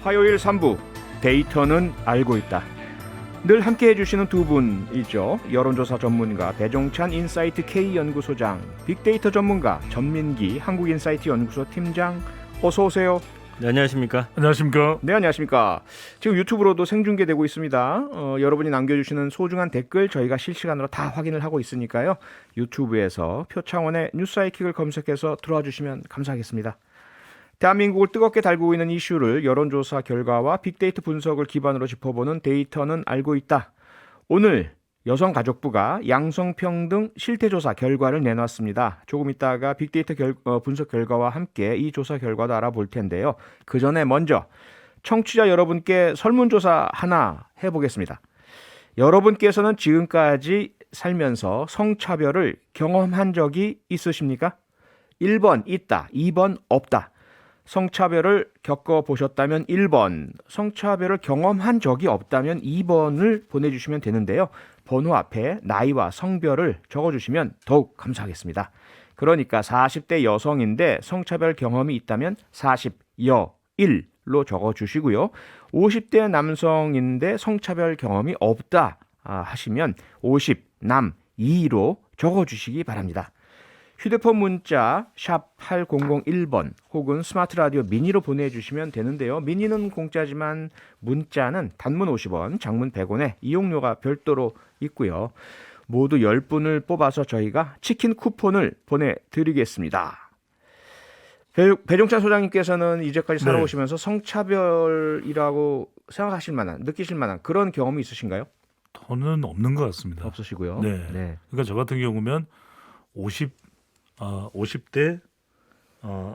화요일 3부 데이터는 알고 있다. 늘 함께 해주시는 두 분이죠. 여론조사 전문가 배종찬 인사이트 K연구소장, 빅데이터 전문가 전민기 한국인사이트 연구소 팀장, 어서 오세요. 네, 안녕하십니까? 안녕하십니까? 네, 안녕하십니까? 지금 유튜브로도 생중계되고 있습니다. 여러분이 남겨주시는 소중한 댓글 저희가 실시간으로 다 확인을 하고 있으니까요. 유튜브에서 표창원의 뉴스아이킥을 검색해서 들어와 주시면 감사하겠습니다. 대한민국을 뜨겁게 달구고 있는 이슈를 여론조사 결과와 빅데이터 분석을 기반으로 짚어보는 데이터는 알고 있다. 오늘 여성가족부가 양성평등 실태조사 결과를 내놨습니다. 조금 있다가 빅데이터 분석 결과와 함께 이 조사 결과도 알아볼 텐데요. 그 전에 먼저 청취자 여러분께 설문조사 하나 해보겠습니다. 여러분께서는 지금까지 살면서 성차별을 경험한 적이 있으십니까? 1번 있다, 2번 없다. 성차별을 겪어보셨다면 1번, 성차별을 경험한 적이 없다면 2번을 보내주시면 되는데요. 번호 앞에 나이와 성별을 적어주시면 더욱 감사하겠습니다. 그러니까 40대 여성인데 성차별 경험이 있다면 40여1로 적어주시고요. 50대 남성인데 성차별 경험이 없다 하시면 50남 2로 적어주시기 바랍니다. 휴대폰 문자 샵 8001번 혹은 스마트 라디오 미니로 보내주시면 되는데요. 미니는 공짜지만 문자는 단문 50원, 장문 100원에 이용료가 별도로 있고요. 모두 10분을 뽑아서 저희가 치킨 쿠폰을 보내드리겠습니다. 배종찬 소장님께서는 이제까지 살아오시면서 성차별이라고 생각하실 만한, 느끼실 만한 그런 경험이 있으신가요? 저는 없는 것 같습니다. 없으시고요. 네. 네. 그러니까 저 같은 경우면 50대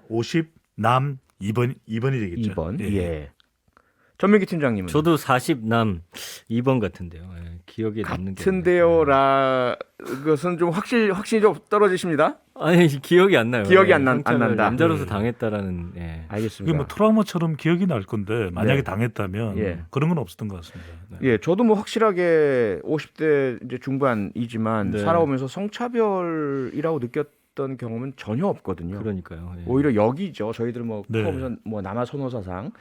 50남 2번이 되겠죠. 2번. 예. 예. 전민기 팀장님은? 저도 40남 2번 같은데요. 예, 기억에 남는 게 같은데요라 것은 좀 확실히 좀 떨어지십니다. 아니 기억이 안 나요. 기억이 예, 안 난다. 남자로서 네. 당했다라는. 예. 그게 알겠습니다. 뭐 트라우마처럼 기억이 날 건데 만약에 네. 당했다면 예. 그런 건 없었던 것 같습니다. 네. 예, 저도 뭐 확실하게 50대 이제 중반이지만 네. 살아오면서 성차별이라고 느꼈던 경험은 전혀 없거든요. 그러니까요. 예. 오히려 여기죠. 저희들 뭐 네. 커오면서 뭐 남아 선호사상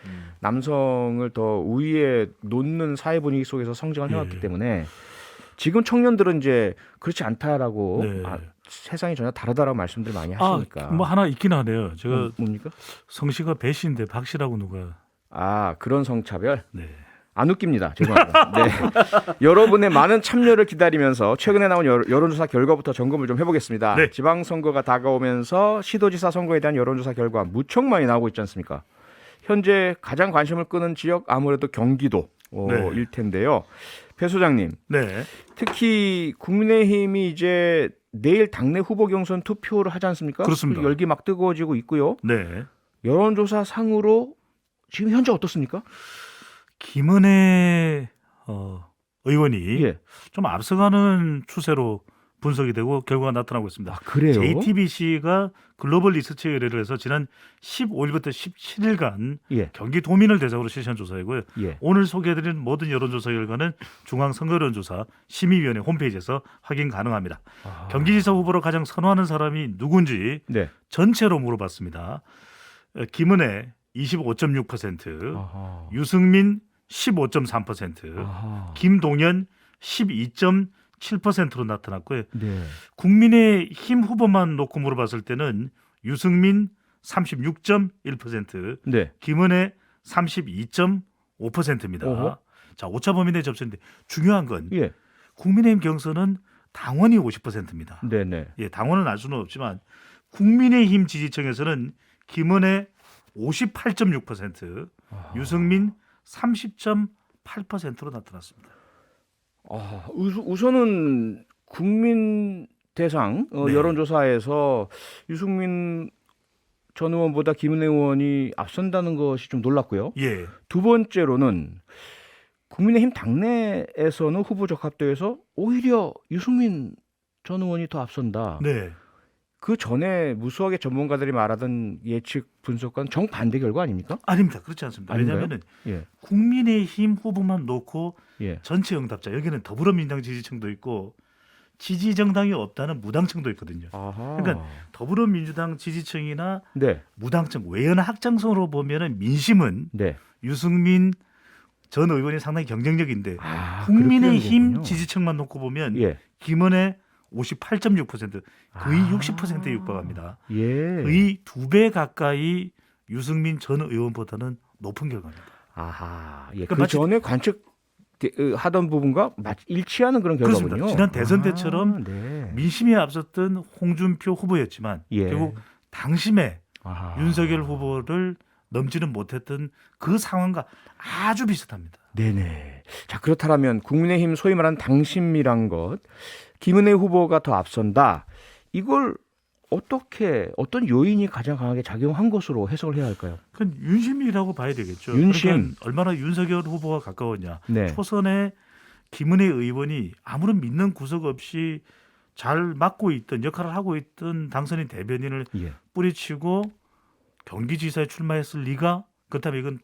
남성을 더 우위에 놓는 사회 분위기 속에서 성장을 해왔기 예. 때문에 지금 청년들은 이제 그렇지 않다라고 네. 세상이 전혀 다르다라고 말씀들 많이 하시니까. 뭐 하나 있긴 하네요. 제가 뭡니까? 성씨가 배씨인데 박씨라고 누가. 그런 성차별? 네. 안 웃깁니다. 죄송합니다. 네. 여러분의 많은 참여를 기다리면서 최근에 나온 여론조사 결과부터 점검을 좀 해보겠습니다. 네. 지방선거가 다가오면서 시도지사 선거에 대한 여론조사 결과 무척 많이 나오고 있지 않습니까? 현재 가장 관심을 끄는 지역 아무래도 경기도일 네. 텐데요. 배 소장님, 네. 특히 국민의힘이 이제 내일 당내 후보 경선 투표를 하지 않습니까? 그렇습니다. 열기 막 뜨거워지고 있고요. 네. 여론조사 상으로 지금 현재 어떻습니까? 김은혜 의원이 예. 좀 앞서가는 추세로 분석이 되고 결과가 나타나고 있습니다. 그래요? JTBC가 글로벌 리서치 의뢰를 해서 지난 15일부터 17일간 예. 경기도민을 대상으로 실시한 조사이고요. 예. 오늘 소개해드린 모든 여론조사 결과는 중앙선거여론조사 심의위원회 홈페이지에서 확인 가능합니다. 경기지사 후보로 가장 선호하는 사람이 누군지 네. 전체로 물어봤습니다. 김은혜 25.6%, 아하. 유승민 15.3%, 아하. 김동연 12.7%로 나타났고요. 네. 국민의힘 후보만 놓고 물어봤을 때는 유승민 36.1%, 네. 김은혜 32.5%입니다. 어허. 자, 오차 범위 내 접수인데 중요한 건 예. 국민의힘 경선은 당원이 50%입니다. 네네. 예, 당원은 알 수는 없지만 국민의힘 지지층에서는 김은혜 58.6%, 유승민 30.8%로 나타났습니다. 우선은 국민 대상 네. 여론조사에서 유승민 전 의원보다 김은혜 의원이 앞선다는 것이 좀 놀랐고요. 예, 두 번째로는 국민의힘 당내에서는 후보 적합도에서 오히려 유승민 전 의원이 더 앞선다. 네, 그 전에 무수하게 전문가들이 말하던 예측 분석과는 정반대 결과 아닙니까? 아닙니다. 그렇지 않습니다. 아닌가요? 왜냐하면 예. 국민의힘 후보만 놓고 예. 전체 응답자 여기는 더불어민주당 지지층도 있고 지지 정당이 없다는 무당층도 있거든요. 아하. 그러니까 더불어민주당 지지층이나 네. 무당층 외연 확장성으로 보면은 민심은 네. 유승민 전 의원이 상당히 경쟁력인데 아, 그렇게 국민의힘 되는군요. 지지층만 놓고 보면 예. 김은혜 58.6% 거의 아. 60%에 육박합니다. 예. 거의 2배 가까이 유승민 전 의원보다는 높은 결과입니다. 아하. 예. 그러니까 그 마치- 전에 하던 부분과 일치하는 그런 결과군요. 그렇습니다. 지난 대선 때처럼 네. 민심에 앞섰던 홍준표 후보였지만 예. 결국 당심에 아하. 윤석열 후보를 넘지는 못했던 그 상황과 아주 비슷합니다. 네네. 자, 그렇다면 국민의힘 소위 말하는 당심이란 것, 김은혜 후보가 더 앞선다. 이걸 어떤 요인이 가장 강하게 작용한 것으로 해석을 해야 할까요? 그건 윤심이라고 봐야 되겠죠. 윤심. 그러니까 얼마나 윤석열 후보가 가까웠냐. 네. 초선에 김은혜 의원이 아무런 믿는 구석 없이 잘 맡고 있던 역할을 하고 있던 당선인 대변인을 예. 뿌리치고 경기지사에 출마했을 리가? 그렇다면 이건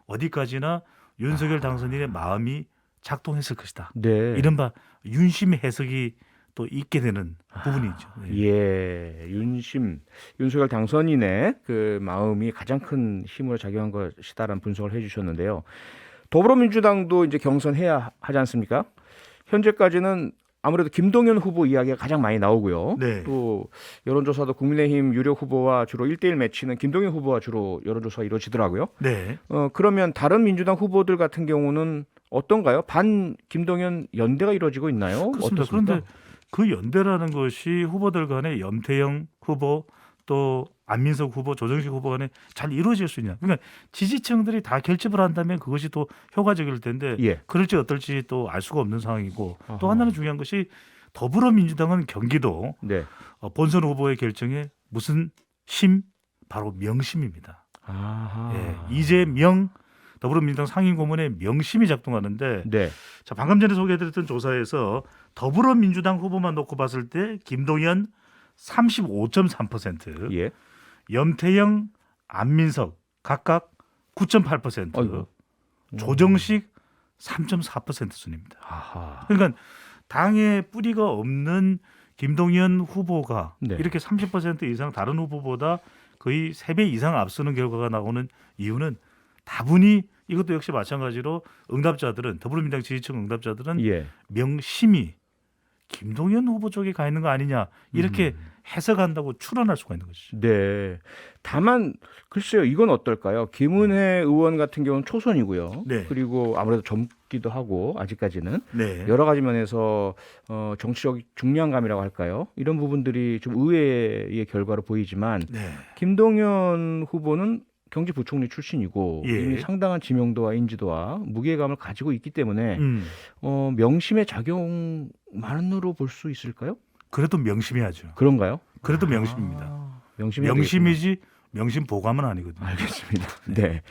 어디까지나 윤석열 당선인의 마음이 작동했을 것이다. 네. 이른바 윤심 해석이 또 있게 되는 부분이죠. 네. 예, 윤석열 당선인의 그 마음이 가장 큰 힘으로 작용한 것이다라는 분석을 해주셨는데요. 더불어민주당도 이제 경선해야 하지 않습니까? 현재까지는 아무래도 김동연 후보 이야기가 가장 많이 나오고요. 네. 또 여론조사도 국민의힘 유력 후보와 주로 1대1 매치는 김동연 후보와 주로 여론조사가 이루어지더라고요. 네. 그러면 다른 민주당 후보들 같은 경우는 어떤가요? 반 김동연 연대가 이루어지고 있나요? 그렇습니다. 어떻습니까? 그런데 그 연대라는 것이 후보들 간에 염태영 후보 또 안민석 후보, 조정식 후보 간에 잘 이루어질 수 있냐. 그러니까 지지층들이 다 결집을 한다면 그것이 또 효과적일 텐데 예. 그럴지 어떨지 또 알 수가 없는 상황이고 아하. 또 하나는 중요한 것이 더불어민주당은 경기도 네. 본선 후보의 결정에 무슨 심? 바로 명심입니다. 아하. 예, 이재명 더불어민주당 상임고문의 명심이 작동하는데 네. 자, 방금 전에 소개해드렸던 조사에서 더불어민주당 후보만 놓고 봤을 때 김동연 35.3%, 예. 염태영, 안민석 각각 9.8%, 아이고. 조정식 3.4% 순입니다. 아하. 그러니까 당에 뿌리가 없는 김동연 후보가 네. 이렇게 30% 이상 다른 후보보다 거의 3배 이상 앞서는 결과가 나오는 이유는 다분히 이것도 역시 마찬가지로 응답자들은 더불어민주당 지지층 응답자들은 예. 명심이 김동연 후보 쪽에 가 있는 거 아니냐 이렇게 해석한다고 추론할 수가 있는 것이죠. 네. 다만 글쎄요, 이건 어떨까요? 김은혜 의원 같은 경우는 초선이고요. 네. 그리고 아무래도 젊기도 하고 아직까지는 네. 여러 가지 면에서 정치적 중량감이라고 할까요? 이런 부분들이 좀 의외의 결과로 보이지만 네. 김동연 후보는 경제부총리 출신이고 예. 이미 상당한 지명도와 인지도와 무게감을 가지고 있기 때문에 명심의 작용만으로 볼 수 있을까요? 그래도 명심해야죠. 그런가요? 그래도 명심입니다. 명심해야 되겠구나. 명심이지 명심 보감은 아니거든요. 알겠습니다. 네.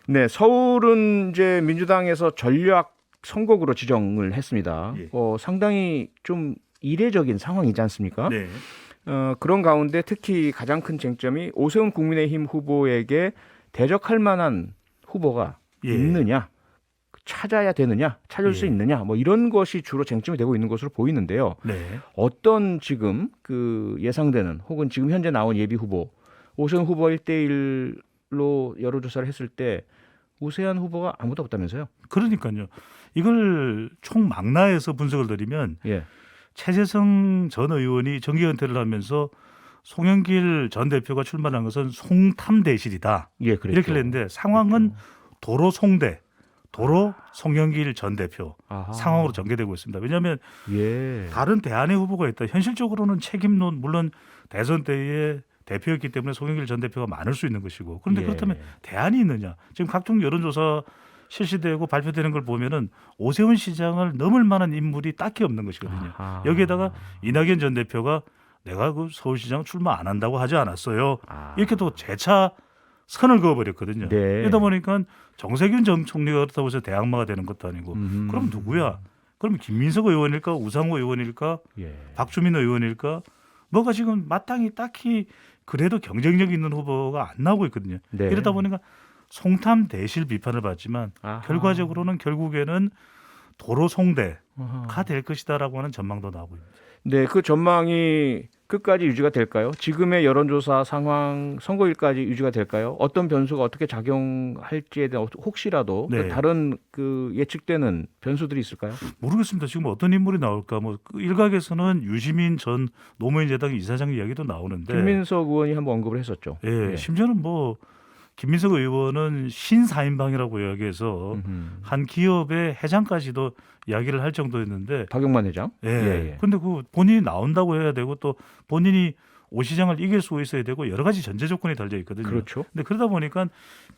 네, 서울은 이제 민주당에서 전략 선거구로 지정을 했습니다. 예. 상당히 좀 이례적인 상황이지 않습니까? 네. 그런 가운데 특히 가장 큰 쟁점이 오세훈 국민의힘 후보에게 대적할 만한 후보가 예. 있느냐, 찾아야 되느냐, 찾을 수 예. 있느냐, 뭐 이런 것이 주로 쟁점이 되고 있는 것으로 보이는데요. 네. 어떤 지금 그 예상되는 혹은 지금 현재 나온 예비 후보 오세훈 후보 1대1로 여론조사를 했을 때 우세한 후보가 아무도 없다면서요? 그러니까요. 이걸 총망라해서 분석을 드리면 예. 최재성 전 의원이 정계 은퇴를 하면서 송영길 전 대표가 출마한 것은 송탐 대실이다. 예, 그랬죠. 이렇게 했는데 상황은 도로 송대, 도로 송영길 전 대표 아하. 상황으로 전개되고 있습니다. 왜냐하면 예. 다른 대안의 후보가 있다. 현실적으로는 책임론 물론 대선 때의 대표였기 때문에 송영길 전 대표가 많을 수 있는 것이고 그런데 예. 그렇다면 대안이 있느냐? 지금 각종 여론조사 실시되고 발표되는 걸 보면은 오세훈 시장을 넘을 만한 인물이 딱히 없는 것이거든요. 아하. 여기에다가 이낙연 전 대표가 내가 그 서울시장 출마 안 한다고 하지 않았어요. 이렇게 또 재차 선을 그어버렸거든요. 네. 이러다 보니까 정세균 전 총리가 그렇다고 해서 대항마가 되는 것도 아니고 그럼 누구야? 그럼 김민석 의원일까? 우상호 의원일까? 예. 박주민 의원일까? 뭐가 지금 마땅히 딱히 그래도 경쟁력 있는 후보가 안 나오고 있거든요. 네. 이러다 보니까 송탐 대실 비판을 받지만 아하. 결과적으로는 결국에는 도로 송대가 아하. 될 것이다라고 하는 전망도 나오고 있습니다. 네, 그 전망이 끝까지 유지가 될까요? 지금의 여론조사 상황 선거일까지 유지가 될까요? 어떤 변수가 어떻게 작용할지에 대한 혹시라도 네. 그 다른 그 예측되는 변수들이 있을까요? 모르겠습니다. 지금 어떤 인물이 나올까? 뭐그 일각에서는 유시민 전 노무현재단 이사장 이야기도 나오는데, 김민석 의원이 한번 언급을 했었죠. 예, 예. 심지어는 뭐 김민석 의원은 신사인방이라고 이야기해서 음흠. 한 기업의 회장까지도 이야기를 할 정도였는데, 박용만 회장. 예. 근데 그 본인이 나온다고 해야 되고 또 본인이 오 시장을 이길 수 있어야 되고 여러 가지 전제 조건이 달려 있거든요. 그렇죠. 근데 그러다 보니까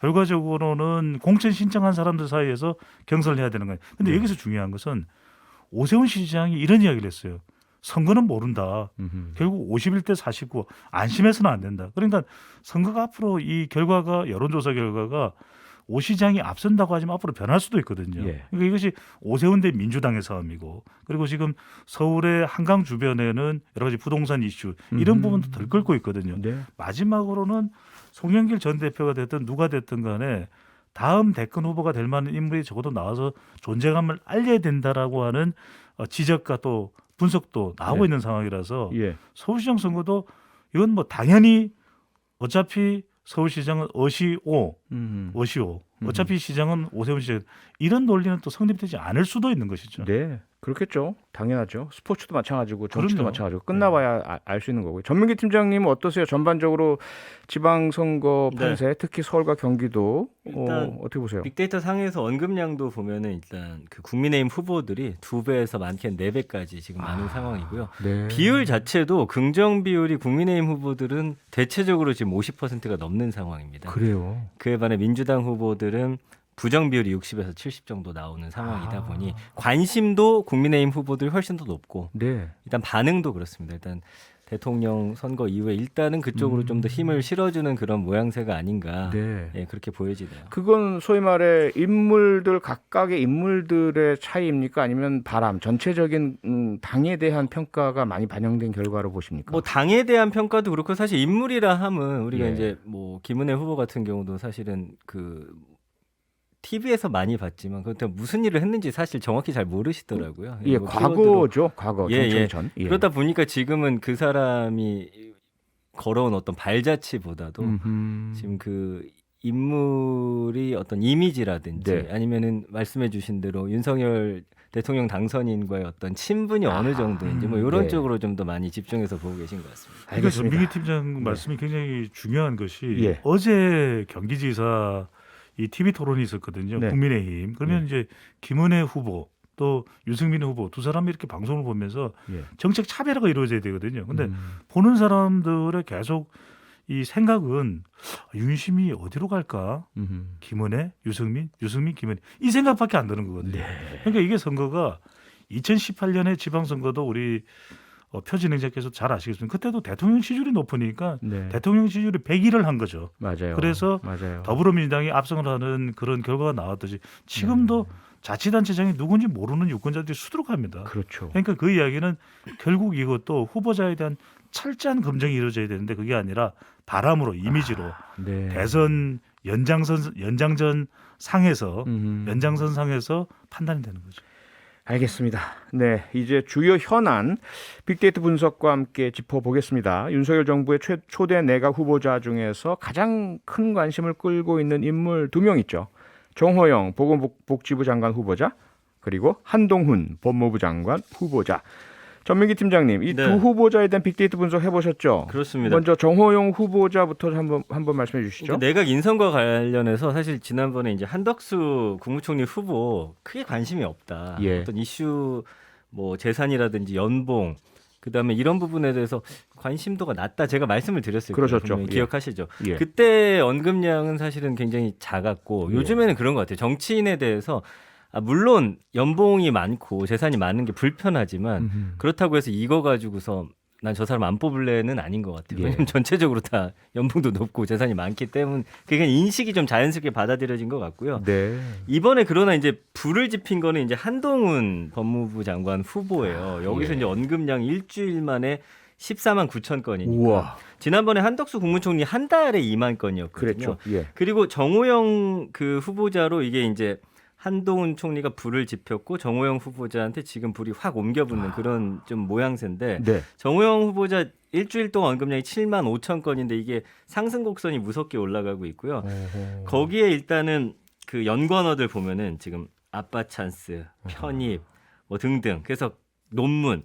결과적으로는 공천 신청한 사람들 사이에서 경선을 해야 되는 거예요. 근데 여기서 중요한 것은 오세훈 시장이 이런 이야기를 했어요. 선거는 모른다. 음흠. 결국 51대 49 안심해서는 안 된다. 그러니까 선거가 앞으로 이 결과가 여론조사 결과가 오 시장이 앞선다고 하지만 앞으로 변할 수도 있거든요. 예. 그러니까 이것이 오세훈 대 민주당의 싸움이고, 그리고 지금 서울의 한강 주변에는 여러 가지 부동산 이슈 이런 부분도 들끓고 있거든요. 네. 마지막으로는 송영길 전 대표가 됐든 누가 됐든 간에 다음 대권 후보가 될 만한 인물이 적어도 나와서 존재감을 알려야 된다라고 하는 지적과 또 분석도 나오고 네. 있는 상황이라서 예. 서울시장 선거도 이건 뭐 당연히 어차피 서울시장은 어시오. 어차피 시장은 오세훈 시장, 이런 논리는 또 성립되지 않을 수도 있는 것이죠. 네, 그렇겠죠. 당연하죠. 스포츠도 마찬가지고 정치도 그럼요. 마찬가지고 끝나봐야 알 수 있는 거고요. 전민기 팀장님은 어떠세요? 전반적으로 지방선거 네. 판세, 특히 서울과 경기도 일단 어떻게 보세요? 빅데이터 상에서 언급량도 보면은 일단 그 국민의힘 후보들이 2배에서 많게는 4배까지 지금 많은 상황이고요. 네. 비율 자체도 긍정 비율이 국민의힘 후보들은 대체적으로 지금 50%가 넘는 상황입니다. 그래요. 그에 반해 민주당 후보들은 부정 비율이 60에서 70 정도 나오는 상황이다 보니 관심도 국민의힘 후보들이 훨씬 더 높고 네. 일단 반응도 그렇습니다. 일단 대통령 선거 이후에 일단은 그쪽으로 좀 더 힘을 실어주는 그런 모양새가 아닌가 네. 예, 그렇게 보여지네요. 그건 소위 말해 인물들 각각의 인물들의 차이입니까? 아니면 바람 전체적인 당에 대한 평가가 많이 반영된 결과로 보십니까? 뭐 당에 대한 평가도 그렇고 사실 인물이라 함은 우리가 예. 이제 뭐 김은혜 후보 같은 경우도 사실은 그 TV에서 많이 봤지만 그때 무슨 일을 했는지 사실 정확히 잘 모르시더라고요. 예, 뭐 과거죠. 과거 예, 정치 예. 전. 예. 그러다 보니까 지금은 그 사람이 걸어온 어떤 발자취보다도 지금 그 인물이 어떤 이미지라든지 네. 아니면은 말씀해주신 대로 윤석열 대통령 당선인과의 어떤 친분이 어느 정도인지 뭐 이런 네. 쪽으로 좀 더 많이 집중해서 보고 계신 것 같습니다. 그러니까 알겠습니다. 전민기 팀장 말씀이 굉장히 중요한 것이 예. 어제 경기지사 이 TV 토론이 있었거든요. 네. 국민의힘. 그러면 이제 김은혜 후보 또 유승민 후보 두 사람이 이렇게 방송을 보면서 예. 정책 차별화가 이루어져야 되거든요. 근데 음. 보는 사람들의 계속 이 생각은 윤심이 어디로 갈까? 김은혜, 유승민, 김은혜 이 생각밖에 안 드는 거거든요. 네. 그러니까 이게 선거가 2018년에 지방선거도 우리 표진 행자께서 잘 아시겠지만 그때도 대통령 지지율이 높으니까 네. 대통령 지지율이 100일을 한 거죠. 맞아요. 그래서 맞아요. 더불어민주당이 압승을 하는 그런 결과가 나왔듯이 지금도 자치단체장이 누군지 모르는 유권자들이 수두룩합니다. 그렇죠. 그러니까 그 이야기는 결국 이것도 후보자에 대한 철저한 검증이 이루어져야 되는데 그게 아니라 바람으로 이미지로 네. 대선 연장전 상에서 연장선 상에서 판단이 되는 거죠. 알겠습니다. 네, 이제 주요 현안 빅데이터 분석과 함께 짚어보겠습니다. 윤석열 정부의 초대 내각 후보자 중에서 가장 큰 관심을 끌고 있는 인물 2명 있죠. 정호영 보건복지부 장관 후보자, 그리고 한동훈 법무부 장관 후보자. 전민기 팀장님, 이 두 네. 후보자에 대한 빅데이터 분석 해보셨죠? 그렇습니다. 먼저 정호영 후보자부터 한번 말씀해 주시죠. 그러니까 내각 인선과 관련해서 사실 지난번에 이제 한덕수 국무총리 후보 크게 관심이 없다. 예. 어떤 이슈 뭐 재산이라든지 연봉 그다음에 이런 부분에 대해서 관심도가 낮다. 제가 말씀을 드렸을 거예요. 그러셨죠. 분명히 예. 기억하시죠. 예. 그때 언급량은 사실은 굉장히 작았고 예. 요즘에는 그런 것 같아요. 정치인에 대해서 물론 연봉이 많고 재산이 많은 게 불편하지만 그렇다고 해서 이거 가지고서 난 저 사람 안 뽑을래는 아닌 것 같아요. 예. 왜냐면 전체적으로 다 연봉도 높고 재산이 많기 때문에 그게 인식이 좀 자연스럽게 받아들여진 것 같고요. 네. 이번에 그러나 이제 불을 지핀 거는 이제 한동훈 법무부 장관 후보예요. 여기서 예. 이제 언급량 일주일 만에 14만 9천 건이니까. 우와. 지난번에 한덕수 국무총리 한 달에 2만 건이었거든요. 그랬죠. 예. 그리고 정호영 그 후보자로 이게 이제 한동훈 총리가 불을 지폈고 정호영 후보자한테 지금 불이 확 옮겨붙는 그런 좀 모양새인데 네. 정호영 후보자 일주일 동안 언급량이 7만 5천 건인데 이게 상승 곡선이 무섭게 올라가고 있고요. 거기에 일단은 그 연관어들 보면은 지금 아빠 찬스, 편입 뭐 등등. 그래서 논문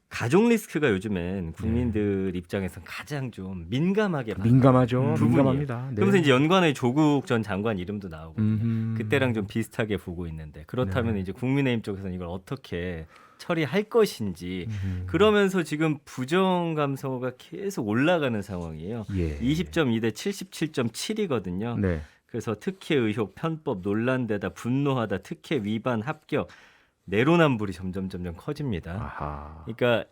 가족 리스크가 요즘엔 국민들 입장에서는 가장 좀 민감하게 민감하죠. 부분이에요. 민감합니다. 네. 그러면서 이제 연관의 조국 전 장관 이름도 나오고 음흠. 그때랑 좀 비슷하게 보고 있는데 그렇다면 이제 국민의힘 쪽에서는 이걸 어떻게 처리할 것인지 그러면서 지금 부정 감소가 계속 올라가는 상황이에요. 예. 20.2 대 77.7이거든요. 네. 그래서 특혜 의혹, 편법, 논란되다, 분노하다, 특혜 위반, 합격, 내로남불이 점점 커집니다. 아하. 그러니까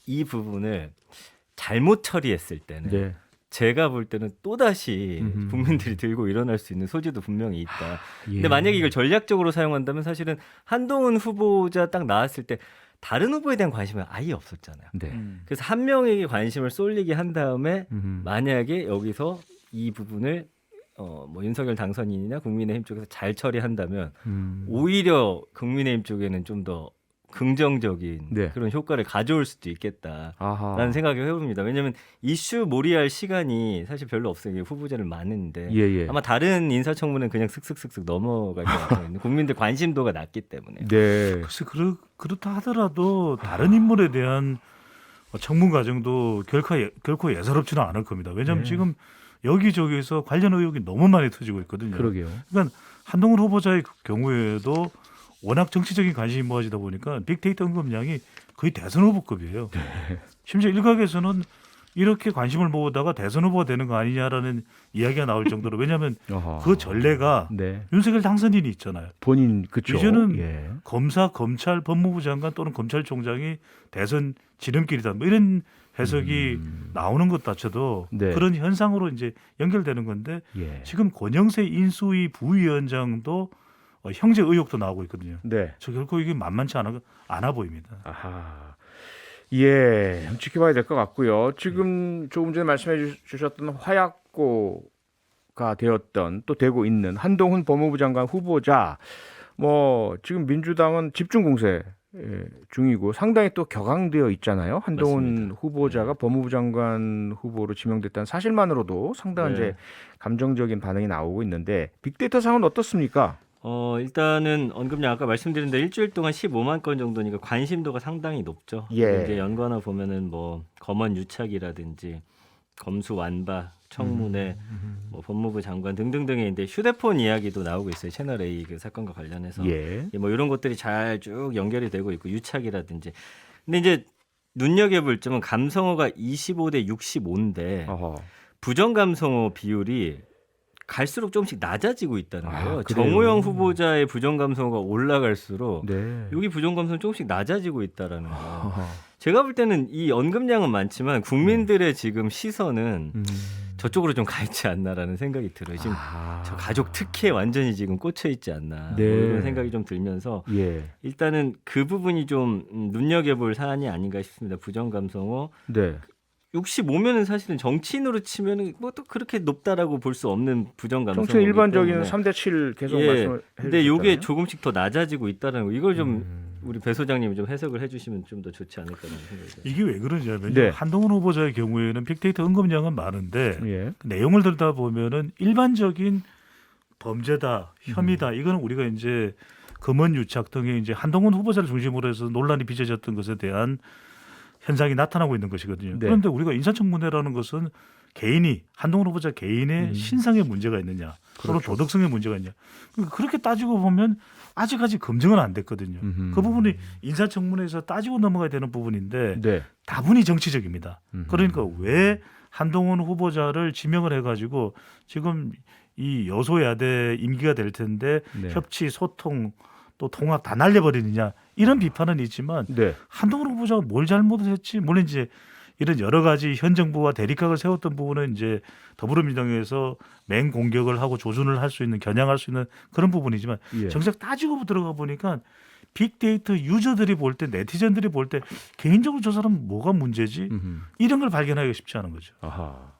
이 부분을 잘못 처리했을 때는 네. 제가 볼 때는 또다시 음흠. 국민들이 들고 일어날 수 있는 소지도 분명히 있다. 예. 근데 만약에 이걸 전략적으로 사용한다면 사실은 한동훈 후보자 딱 나왔을 때 다른 후보에 대한 관심은 아예 없었잖아요. 네. 그래서 한 명에게 관심을 쏠리게 한 다음에 음흠. 만약에 여기서 이 부분을 뭐 윤석열 당선인이나 국민의힘 쪽에서 잘 처리한다면 오히려 국민의힘 쪽에는 좀 더 긍정적인 네. 그런 효과를 가져올 수도 있겠다라는 아하. 생각을 해봅니다. 왜냐하면 이슈 몰이할 시간이 사실 별로 없어요. 후보자를 많은데 예. 아마 다른 인사청문회는 그냥 슥슥슥슥 넘어갈 것 같아요. 국민들 관심도가 낮기 때문에. 네. 글쎄 그렇다 하더라도 다른 인물에 대한 청문 과정도 결코 예사롭지는 않을 겁니다. 왜냐하면 네. 지금 여기저기서 관련 의혹이 너무 많이 터지고 있거든요. 그러게요. 그러니까 한동훈 후보자의 경우에도 워낙 정치적인 관심이 모아지다 보니까 빅데이터 언급량이 거의 대선 후보급이에요. 심지어 일각에서는 이렇게 관심을 모으다가 대선 후보가 되는 거 아니냐라는 이야기가 나올 정도로 왜냐하면 아하. 그 전례가 네. 윤석열 당선인이 있잖아요. 본인 그쵸. 이제는 예. 검사, 검찰, 법무부 장관 또는 검찰총장이 대선 지름길이다. 뭐 이런 해석이 나오는 것 자체도 네. 그런 현상으로 이제 연결되는 건데 예. 지금 권영세 인수위 부위원장도 형제 의혹도 나오고 있거든요. 네. 저 결코 이게 만만치 않아 보입니다. 아하. 예, 지켜봐야 될 것 같고요. 지금 조금 전에 말씀해 주셨던 화약고가 되었던 또 되고 있는 한동훈 법무부 장관 후보자 뭐 지금 민주당은 집중 공세 중이고 상당히 또 격앙되어 있잖아요. 한동훈 맞습니다. 후보자가 법무부 장관 후보로 지명됐다는 사실만으로도 상당한 네. 이제 감정적인 반응이 나오고 있는데 빅데이터 상은 어떻습니까? 일단은 언급량 아까 말씀드린 대로 일주일 동안 15만 건 정도니까 관심도가 상당히 높죠. 예. 이제 연관어 보면은 뭐 검언 유착이라든지 검수 완박, 청문회, 뭐 법무부 장관 등등등의 이제 휴대폰 이야기도 나오고 있어요. 채널 A 그 사건과 관련해서 예. 뭐 이런 것들이 잘 쭉 연결이 되고 있고 유착이라든지. 근데 이제 눈여겨볼 점은 감성어가 25대 65인데 어허. 부정 감성어 비율이 갈수록 조금씩 낮아지고 있다는 아, 거예요. 그래요? 정호영 후보자의 부정 감성어가 올라갈수록 네. 여기 부정 감성은 조금씩 낮아지고 있다라는 거예요. 어허. 제가 볼 때는 이 언급량은 많지만 국민들의 지금 시선은 음. 저쪽으로 좀 가 있지 않나라는 생각이 들어요. 지금 아. 저 가족 특혜에 완전히 지금 꽂혀 있지 않나 네. 뭐 이런 생각이 좀 들면서 예. 일단은 그 부분이 좀 눈여겨볼 사안이 아닌가 싶습니다. 부정 감성어 네. 65면은 사실은 정치인으로 치면은 뭐 또 그렇게 높다라고 볼 수 없는 부정 감성. 정치 일반적인 3대 7 계속 말씀을 해 근데 주셨잖아요. 요게 조금씩 더 낮아지고 있다는 거. 이걸 좀 우리 배 소장님이 좀 해석을 해주시면 좀 더 좋지 않을까라는 생각이 들어요. 이게 왜 그러냐면 네. 한동훈 후보자의 경우에는 빅데이터 언급량은 많은데 예. 그 내용을 들다 보면은 일반적인 범죄다, 혐의다. 이거는 우리가 이제 검언 유착 등의 이제 한동훈 후보자를 중심으로 해서 논란이 빚어졌던 것에 대한 현상이 나타나고 있는 것이거든요. 네. 그런데 우리가 인사청문회라는 것은 개인이 한동훈 후보자 개인의 신상에 문제가 있느냐, 또는 그렇죠. 도덕성에 문제가 있느냐. 그렇게 따지고 보면 아직까지 검증은 안 됐거든요. 그 부분이 인사청문회에서 따지고 넘어가야 되는 부분인데 네. 다분히 정치적입니다. 음흠. 그러니까 왜 한동훈 후보자를 지명을 해가지고 지금 이 여소야대 임기가 될 텐데 네. 협치, 소통, 또 통합 다 날려버리느냐 이런 비판은 있지만 네. 한동훈 후보자가 뭘 잘못했지? 물론 이제 이런 여러 가지 현 정부와 대립각을 세웠던 부분은 이제 더불어민주당에서 맹공격을 하고 조준을 할 수 있는 겨냥할 수 있는 그런 부분이지만 예. 정작 따지고 들어가 보니까 빅데이터 유저들이 볼 때 네티즌들이 볼 때 개인적으로 저 사람 뭐가 문제지? 이런 걸 발견하기가 쉽지 않은 거죠. 아하.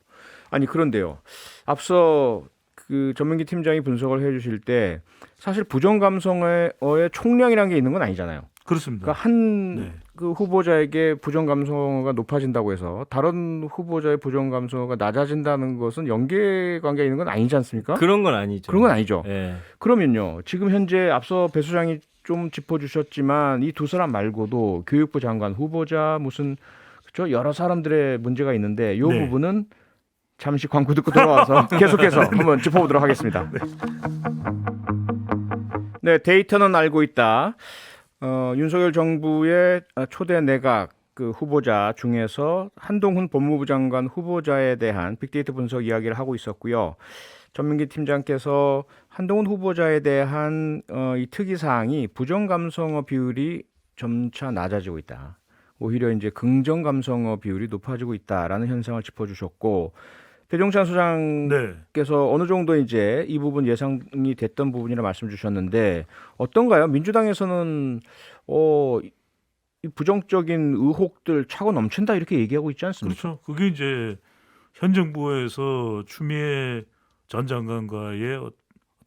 아니 그런데요. 앞서 그 전민기 팀장이 분석을 해주실 때 사실 부정 감성어의 총량이라는 게 있는 건 아니잖아요. 그렇습니다. 그러니까 한 네. 그 후보자에게 부정 감성어가 높아진다고 해서 다른 후보자의 부정 감성어가 낮아진다는 것은 연계 관계가 있는 건 아니지 않습니까? 그런 건 아니죠. 그런 건 아니죠. 예. 그러면요, 지금 현재 앞서 배 소장이 좀 짚어주셨지만 이 두 사람 말고도 교육부 장관 후보자 무슨 그죠 여러 사람들의 문제가 있는데 이 네. 부분은 잠시 광고 듣고 돌아와서 계속해서 한번 짚어보도록 하겠습니다. 네, 데이터는 알고 있다. 윤석열 정부의 초대 내각 그 후보자 중에서 한동훈 법무부 장관 후보자에 대한 빅데이터 분석 이야기를 하고 있었고요. 전민기 팀장께서 한동훈 후보자에 대한 이 특이 사항이 부정 감성어 비율이 점차 낮아지고 있다. 오히려 이제 긍정 감성어 비율이 높아지고 있다라는 현상을 짚어주셨고, 배종찬 소장께서 네. 어느 정도 이제 이 부분 예상이 됐던 부분이라 말씀 주셨는데 어떤가요? 민주당에서는 이 부정적인 의혹들 차고 넘친다 이렇게 얘기하고 있지 않습니까? 그렇죠. 그게 이제 현 정부에서 추미애 전 장관과의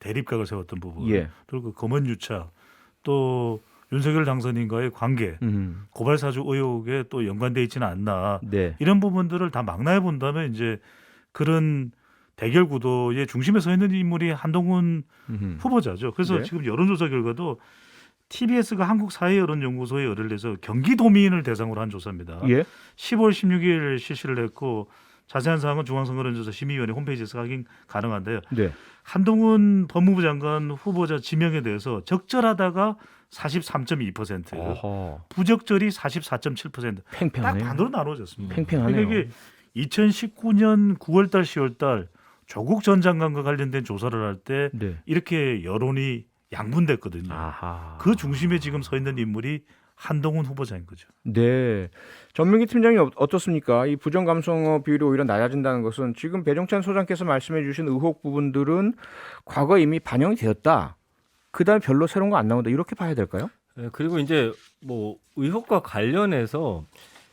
대립각을 세웠던 부분, 예. 그리고 검언 유착, 또 윤석열 당선인과의 관계, 고발 사주 의혹에 또 연관돼 있지는 않나, 네. 이런 부분들을 다 망라해 본다면 이제 그런 대결 구도의 중심에 서 있는 인물이 한동훈 후보자죠. 그래서 네. 지금 여론조사 결과도 TBS가 한국사회여론연구소에 의뢰를 해서 경기도민을 대상으로 한 조사입니다. 예. 10월 16일 실시를 했고 자세한 사항은 중앙선거론조사 심의위원회 홈페이지에서 확인 가능한데요. 네. 한동훈 법무부 장관 후보자 지명에 대해서 적절하다가 43.2%, 어허. 부적절히 44.7%, 딱 팽팽하네요. 반으로 나눠졌습니다. 팽팽하네요. 그러니까 이게 2019년 9월달, 10월달 조국 전 장관과 관련된 조사를 할 때 네. 이렇게 여론이 양분됐거든요. 아하. 그 중심에 지금 서 있는 인물이 한동훈 후보자인 거죠. 네. 전민기 팀장이 어떻습니까? 이 부정 감성어 비율이 오히려 낮아진다는 것은 지금 배종찬 소장께서 말씀해 주신 의혹 부분들은 과거에 이미 반영이 되었다. 그다음에 별로 새로운 거 안 나온다. 이렇게 봐야 될까요? 예, 그리고 이제 뭐 의혹과 관련해서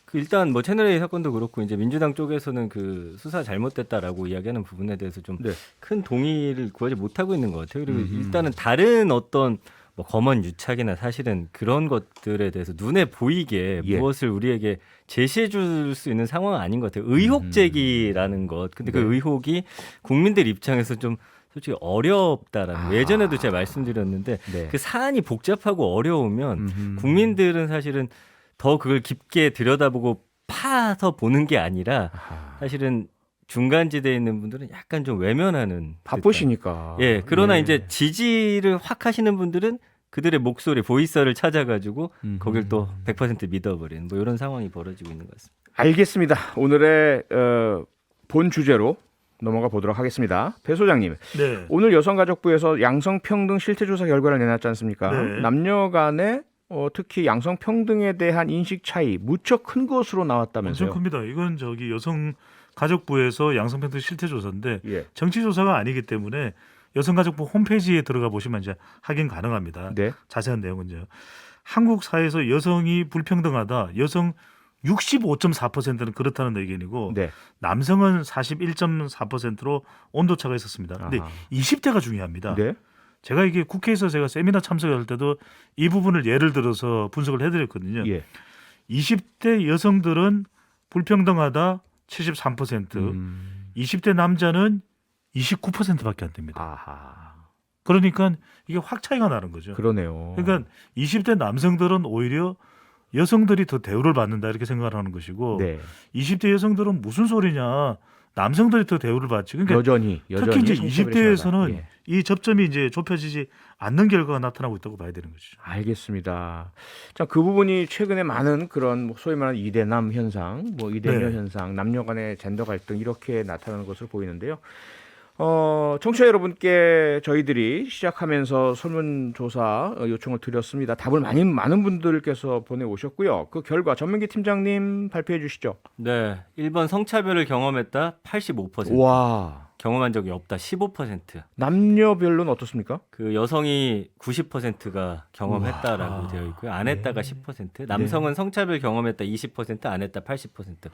그 일단 뭐 채널A 사건도 그렇고 이제 민주당 쪽에서는 그 수사 잘못됐다라고 이야기하는 부분에 대해서 좀 큰 네. 동의를 구하지 못하고 있는 것 같아요. 그리고 일단은 다른 어떤 뭐 검언 유착이나 사실은 그런 것들에 대해서 눈에 보이게 예. 무엇을 우리에게 제시해 줄 수 있는 상황은 아닌 것 같아요. 의혹 제기라는 것. 근데 그 네. 의혹이 국민들 입장에서 좀 솔직히 어렵다라는 거. 예전에도 제가 말씀드렸는데 네. 그 사안이 복잡하고 어려우면 음흠. 국민들은 사실은 더 그걸 깊게 들여다보고 파서 보는 게 아니라 아하. 사실은 중간지대에 있는 분들은 약간 좀 외면하는 바쁘시니까. 듯한. 예, 그러나 예. 이제 지지를 확 하시는 분들은 그들의 목소리, 보이스를 찾아가지고 거길 또 100% 믿어버리는 뭐 이런 상황이 벌어지고 있는 것 같습니다. 알겠습니다. 오늘의 본 주제로 넘어가 보도록 하겠습니다. 배 소장님, 네. 오늘 여성가족부에서 양성평등 실태조사 결과를 내놨지 않습니까? 네. 남녀 간에 특히 양성평등에 대한 인식 차이 무척 큰 것으로 나왔다면서요? 엄청 큽니다. 이건 저기 여성가족부에서 양성평등 실태조사인데 예. 정치조사가 아니기 때문에 여성가족부 홈페이지에 들어가 보시면 이제 확인 가능합니다. 네. 자세한 내용은요. 한국 사회에서 여성이 불평등하다. 여성 65.4%는 그렇다는 의견이고 네. 남성은 41.4%로 온도차가 있었습니다. 근데 아하. 20대가 중요합니다. 네. 제가 이게 국회에서 제가 세미나 참석할 때도 이 부분을 예를 들어서 분석을 해드렸거든요. 예. 20대 여성들은 불평등하다 73%, 20대 남자는 29%밖에 안 됩니다. 아하. 그러니까 이게 확 차이가 나는 거죠. 그러네요. 그러니까 20대 남성들은 오히려 여성들이 더 대우를 받는다 이렇게 생각을 하는 것이고 네. 20대 여성들은 무슨 소리냐 남성들이 더 대우를 받지. 그러니까 여전히 특히 이제 성차별이 20대에서는 심하다. 예. 이 접점이 이제 좁혀지지 않는 결과가 나타나고 있다고 봐야 되는 거죠. 알겠습니다. 자, 그 부분이 최근에 많은 그런 뭐 소위 말하는 이대남 현상, 뭐 이대녀 네. 현상, 남녀 간의 젠더 갈등 이렇게 나타나는 것으로 보이는데요. 청취자 여러분께 저희들이 시작하면서 설문조사 요청을 드렸습니다. 답을 많은 분들께서 보내오셨고요. 그 결과 전민기 팀장님 발표해 주시죠. 네, 1번 성차별을 경험했다 85%. 와, 경험한 적이 없다 15%. 남녀별로는 어떻습니까? 그 여성이 90%가 경험했다라고 우와. 되어 있고요. 안 했다가 10%, 남성은 성차별 경험했다 20%, 안 했다 80%.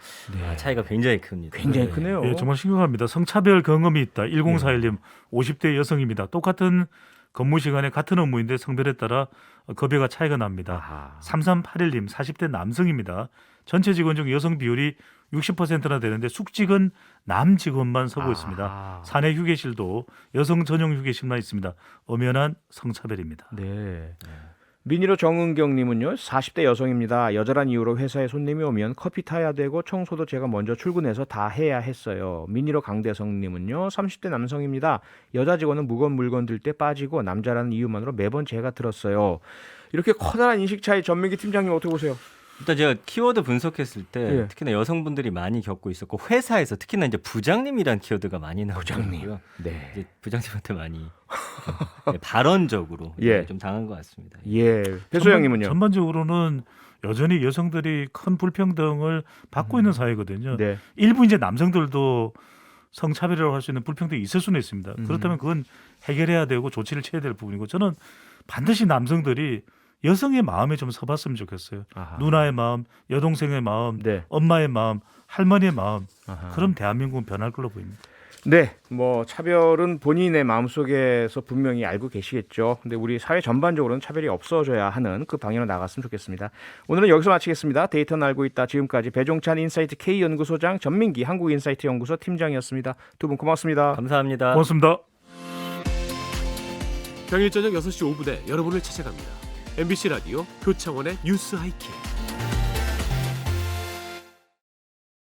차이가 굉장히 큽니다. 굉장히 네. 크네요. 예, 정말 심각합니다. 성차별 경험이 있다. 1041님 50대 여성입니다. 똑같은 근무 시간에 같은 업무인데 성별에 따라 급여가 차이가 납니다. 아하. 3381님 40대 남성입니다. 전체 직원 중 여성 비율이 60%나 되는데 숙직은 남 직원만 서고 있습니다. 아. 사내 휴게실도 여성 전용 휴게실만 있습니다. 엄연한 성차별입니다. 네. 민희로 정은경님은요. 40대 여성입니다. 여자란 이유로 회사에 손님이 오면 커피 타야 되고 청소도 제가 먼저 출근해서 다 해야 했어요. 민희로 강대성님은요. 30대 남성입니다. 여자 직원은 무거운 물건 들 때 빠지고 남자라는 이유만으로 매번 제가 들었어요. 이렇게 커다란 인식 차이 전민기 팀장님 어떻게 보세요? 일단 제가 키워드 분석했을 때 예. 특히나 여성분들이 많이 겪고 있었고 회사에서 특히나 이제 부장님이란 키워드가 많이 나오고요. 네. 이제 부장님한테 많이 네, 발언적으로 예. 좀 당한 것 같습니다. 예. 배소영님은요? 전반적으로는 여전히 여성들이 큰 불평등을 받고 있는 사회거든요. 네. 일부 이제 남성들도 성차별이라고 할 수 있는 불평등이 있을 수는 있습니다. 그렇다면 그건 해결해야 되고 조치를 취해야 될 부분이고 저는 반드시 남성들이 여성의 마음에 좀 서봤으면 좋겠어요. 아하. 누나의 마음, 여동생의 마음, 네. 엄마의 마음, 할머니의 마음. 아하. 그럼 대한민국은 변할 걸로 보입니다. 네, 뭐 차별은 본인의 마음속에서 분명히 알고 계시겠죠. 근데 우리 사회 전반적으로는 차별이 없어져야 하는 그 방향으로 나갔으면 좋겠습니다. 오늘은 여기서 마치겠습니다. 데이터는 알고 있다. 지금까지 배종찬 인사이트 K연구소장, 전민기 한국인사이트 연구소 팀장이었습니다. 두 분 고맙습니다. 감사합니다. 고맙습니다. 평일 저녁 6시 5분에 여러분을 찾아갑니다. MBC 라디오 표창원의 뉴스 하이킥.